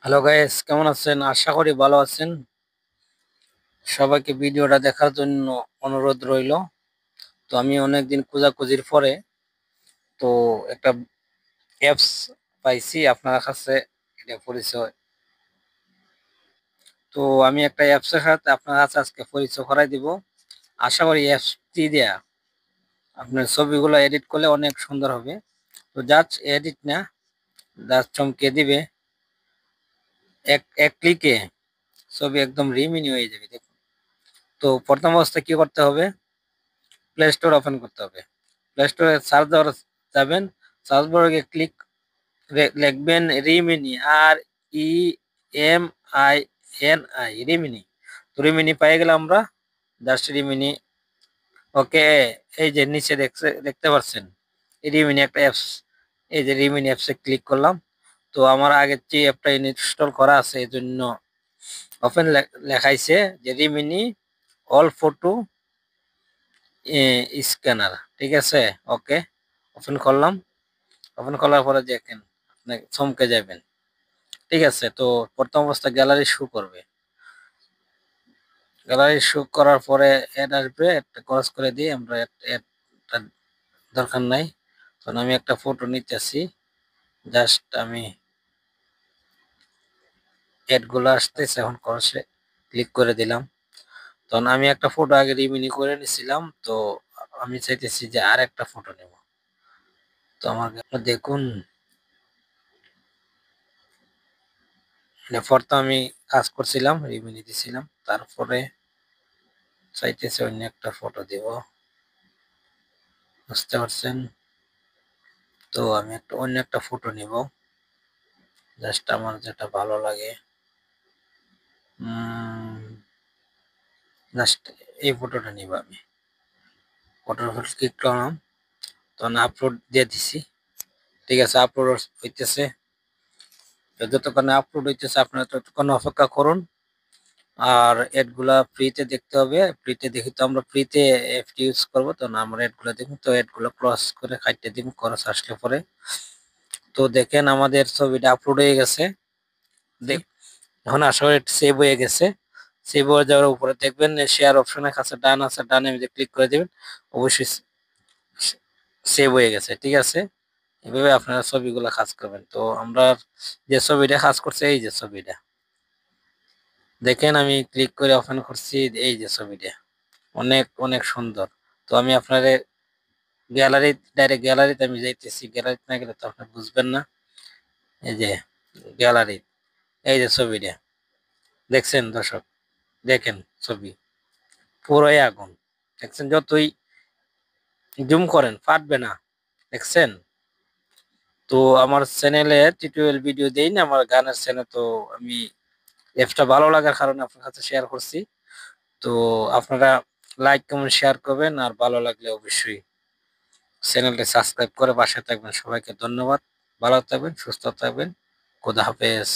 Hello guys, কেমন আছেন? আশা করি ভালো আছেন। সবাইকে ভিডিওটা দেখার জন্য অনুরোধ রইল। তো আমি অনেকদিন খোঁজাখুঁজির পরে তো একটা অ্যাপস পাইছি আপনার কাছে, এটা পরিচয়। তো আমি একটা অ্যাপসের সাথে আপনার কাছে আজকে পরিচয় করাই দিব। আশা করি অ্যাপসটি দেয়া আপনার ছবিগুলো এডিট করলে অনেক সুন্দর হবে। তো জাস্ট এডিট না, জাস্ট চমকে দিবে, এক এক ক্লিকে ছবি একদম রিমিনি হয়ে যাবে। দেখুন, তো প্রথম অবস্থায় কি করতে হবে? প্লে স্টোর ওপেন করতে হবে। প্লে স্টোরে সার্চ দেওয়ার যাবেন, সার্চ বারে ক্লিক লিখবেন Rimini, R E M I N I, Rimini. তো রিমিনি পেয়ে গেলাম আমরা। Just Rimini, okay. এই যে নিচে দেখতে পাচ্ছেন রিমিনি একটা অ্যাপস, এই যে রিমিনি অ্যাপসে ক্লিক করলাম। তো আমার আগের যে অ্যাপটা ইনস্টল করা আছে এই জন্য ওপেন লেখাইছে যে রিমিনি অল ফটো স্ক্যানার, ঠিক আছে। ওকে, ওপেন করলাম। ওপেন করার পরে দেখেন আপনি চমকে যাবেন, ঠিক আছে। তো প্রথম অবস্থা গ্যালারি শো করবে। গ্যালারি শো করার পরে অ্যাড আসবে, একটা ক্রস করে দিয়ে আমরা অ্যাডটা দরকার নাই। তখন আমি একটা ফটো নিতেছি, জাস্ট আমি অ্যাড গুলো আসতেছে, এখন ক্রসে ক্লিক করে দিলাম। তখন আমি একটা ফটো আগে রিমিনি করে নিছিলাম, তো আমি চাইতেছি যে আর একটা ফটো নেব। তো আমার দেখুন, এরপর তো আমি কাজ করছিলাম, রিমিনি দিছিলাম, তারপরে চাইতেছে অন্য একটা ফটো দিব, বুঝতে পারছেন। তো আমি অন্য একটা ফটো নিব, জাস্ট আমার যেটা ভালো লাগে। জাস্ট এই ফটোটা নিব আমি। ফটোর উপর ক্লিক করলাম, তখন আপলোড দিয়ে দিছি, ঠিক আছে। আপলোড হইতেছে, তো যতক্ষণ আপলোড হইতেছে আপনারা ততক্ষণ অপেক্ষা করুন। আর এড গুলা ফ্রিতে দেখতে হবে, ফ্রিতে দেখি তো আমরা ফ্রিতে অ্যাপটি ইউজ করবো, তো না আমরা এড গুলা দেখুন। তো এড গুলো ক্রস করে কাটতে দিন, ক্রস আসলে পরে তো দেখেন আমাদের ছবিটা আপলোড হয়ে গেছে। দেখ, এখন আসলে সেভ হয়ে গেছে। সেভ হয়ে যাওয়ার উপরে দেখবেন শেয়ার অপশনের কাছে ডান আছে, ডানে ক্লিক করে দিবেন, অবশ্যই সেভ হয়ে গেছে, ঠিক আছে। এভাবে আপনারা ছবিগুলো কাজ করবেন। তো আমরা যে ছবিটা কাজ করছে, এই যে ছবিটা দেখেন, আমি ক্লিক করে ওপেন করছি, এই যে ছবিটা অনেক অনেক সুন্দর। তো আমি আপনাদের গ্যালারি, ডাইরেক্ট গ্যালারিতে আমি যাইতেছি, গ্যালারিতে না গেলে তো আপনি বুঝবেন না। এই যে গ্যালারি, এই যে ছবিটা দেখছেন দর্শক, দেখেন ছবি পুরোই আগুন, দেখছেন। যতই জুম করেন ফাটবে না, দেখছেন। তো আমার চ্যানেলে টিউটোরিয়াল ভিডিও দেই না, আমার গানের চ্যানেল। তো আমি অ্যাপসটা ভালো লাগার কারণে আপনার কাছে শেয়ার করছি। তো আপনারা লাইক কমেন্ট শেয়ার করবেন, আর ভালো লাগলে অবশ্যই চ্যানেলটি সাবস্ক্রাইব করে পাশে থাকবেন। সবাইকে ধন্যবাদ। ভালো থাকবেন, সুস্থ থাকবেন। খোদা হাফেজ।